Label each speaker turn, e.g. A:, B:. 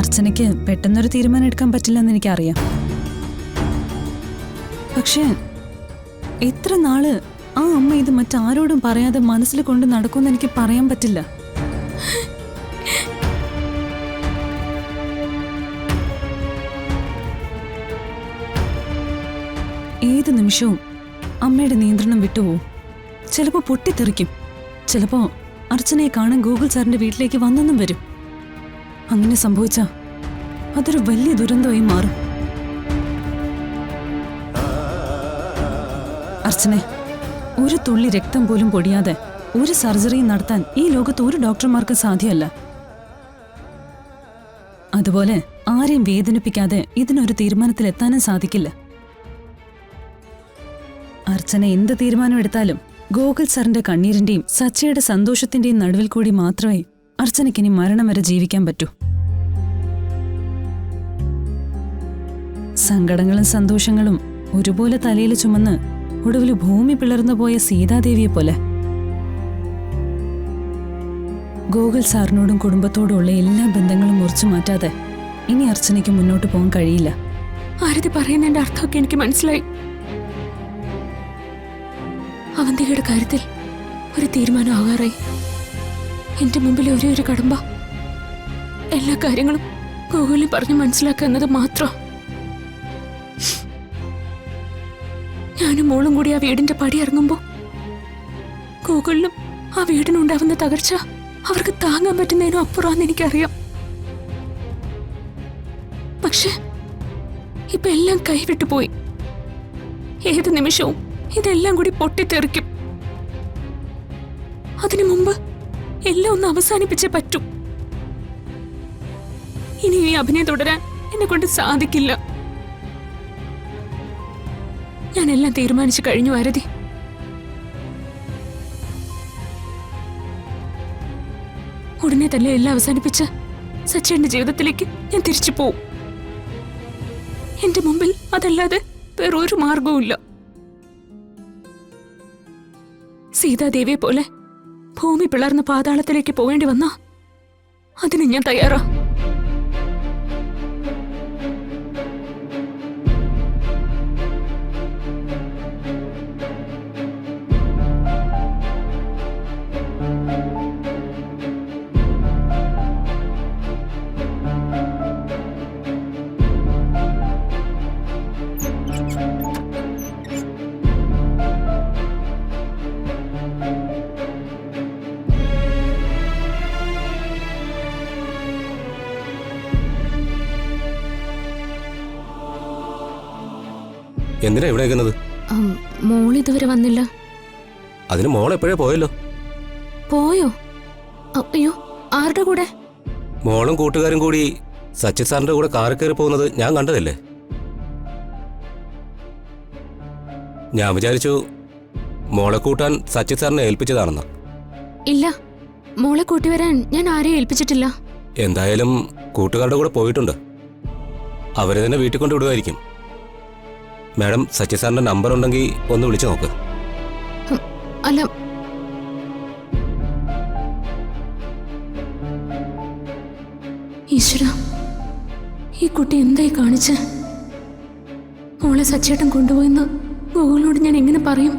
A: അർച്ചനയ്ക്ക് പെട്ടെന്നൊരു തീരുമാനം എടുക്കാൻ പറ്റില്ലെന്ന് എനിക്കറിയാം. പക്ഷേ എത്ര നാള് ആ അമ്മ ഇത് മറ്റാരോടും പറയാതെ മനസ്സിൽ കൊണ്ട് നടക്കുമെന്ന് എനിക്ക് പറയാൻ പറ്റില്ല. ഏത് നിമിഷവും അമ്മയുടെ നിയന്ത്രണം വിട്ടുപോകും. ചിലപ്പോൾ പൊട്ടിത്തെറിക്കും. ചിലപ്പോൾ അർച്ചനയെ കാണാൻ ഗൂഗിൾ സാറിന്റെ വീട്ടിലേക്ക് വന്നെന്നും വരും. അങ്ങനെ സംഭവിച്ചാ അതൊരു വലിയ ദുരന്തമായി മാറും. അർച്ചനെ, ഒരു തുള്ളി രക്തം പോലും പൊടിയാതെ ഒരു സർജറിയും നടത്താൻ ഈ ലോകത്ത് ഒരു ഡോക്ടർമാർക്ക് സാധ്യമല്ല. അതുപോലെ ആരെയും വേദനിപ്പിക്കാതെ ഇതിനൊരു തീരുമാനത്തിലെത്താനും സാധിക്കില്ല. അർച്ചന എന്ത് തീരുമാനം എടുത്താലും ഗോകുൽ സാറിന്റെ കണ്ണീരിന്റെയും സച്ചയുടെ സന്തോഷത്തിന്റെയും നടുവിൽ കൂടി മാത്രമേ അർച്ചനയ്ക്കിനി മരണം വരെ ജീവിക്കാൻ പറ്റൂ. സങ്കടങ്ങളും സന്തോഷങ്ങളും ഒരുപോലെ തലയിൽ ചുമന്ന് ഒടുവിൽ ഭൂമി പിളർന്നു പോയ സീതാദേവിയെ പോലെ ഗോകുൽ സാറിനോടും കുടുംബത്തോടുമുള്ള എല്ലാ ബന്ധങ്ങളും മുറിച്ചു മാറ്റാതെ ഇനി അർച്ചനയ്ക്ക് മുന്നോട്ട് പോകാൻ കഴിയില്ല.
B: ആരതി പറയുന്നതിന്റെ അർത്ഥമൊക്കെ എനിക്ക് മനസ്സിലായി. അവന്തികയുടെ കാര്യത്തിൽ ഒരു തീരുമാനം ആകാറായി. എന്റെ മുമ്പിൽ ഒരേ ഒരു കടമ്പ എല്ലാ കാര്യങ്ങളും ഗോകുലിനെ പറഞ്ഞ് മനസ്സിലാക്കുക എന്നത് മാത്രം. ഞാനും മോളും കൂടി ആ വീടിന്റെ പടി ഇറങ്ങുമ്പോ ഗോകുലിനും ആ വീടിനുണ്ടാവുന്ന തകർച്ച അവർക്ക് താങ്ങാൻ പറ്റുന്നതിനും അപ്പുറമാണെന്ന് എനിക്കറിയാം. പക്ഷെ ഇപ്പൊ എല്ലാം കൈവിട്ടു പോയി. ഏത് നിമിഷവും ഇതെല്ലാം കൂടി പൊട്ടിത്തെറിക്കും. അതിനു മുമ്പ് എല്ലാം ഒന്ന് അവസാനിപ്പിച്ചേ പറ്റൂ. ഇനി ഈ അഭിനയം തുടരാൻ എന്നെ കൊണ്ട് സാധിക്കില്ല. ഞാനെല്ലാം തീരുമാനിച്ചു കഴിഞ്ഞു ആരതി. ഉടനെ തന്നെ എല്ലാം അവസാനിപ്പിച്ച് സച്ചേന്റെ ജീവിതത്തിലേക്ക് ഞാൻ തിരിച്ചു പോവും. എന്റെ മുമ്പിൽ അതല്ലാതെ വേറൊരു മാർഗവുമില്ല. സീതാദേവിയെ പോലെ ഭൂമി പിളർന്ന പാതാളത്തിലേക്ക് പോവേണ്ടി വന്നാ അതിന് ഞാൻ തയ്യാറാ.
C: എന്തിനാ ഇവിടെ നിൽക്കുന്നത്?
B: മോൾ ഇതുവരെ വന്നില്ല.
C: അതിന് മോൾ എപ്പോഴേ പോയല്ലോ.
B: പോയോ? അയ്യോ, ആരുടെ കൂടെ?
C: മോളും കൂട്ടുകാരും കൂടി സച്ചിൻ സാറിന്റെ കൂടെ കാറിൽ കയറി പോകുന്നത് ഞാൻ കണ്ടതല്ലേ. ഞാൻ വിചാരിച്ചു മോളെ കൂട്ടാൻ സച്ചിൻ സാറിനെ ഏൽപ്പിച്ചതാണെന്ന്.
B: ഇല്ല, മോളെ കൂട്ടിവരാൻ ഞാൻ ആരെയും ഏൽപ്പിച്ചിട്ടില്ല.
C: എന്തായാലും കൂട്ടുകാരുടെ കൂടെ പോയിട്ടുണ്ട്. അവരെ തന്നെ വീട്ടിൽ കൊണ്ട് വിടുമായിരിക്കും. മാഡം, സച്ചിൻ സാറിന്റെ നമ്പർ ഉണ്ടെങ്കിൽ ഒന്ന് വിളിച്ചു നോക്ക്.
B: അല്ല, ഈശ്വര, ഈ കുട്ടി എന്തായി കാണിച്ച്? മോളെ സച്ചേട്ടൻ കൊണ്ടുപോയെന്ന് ഗോകുലിനോട് ഞാൻ എങ്ങനെ പറയും?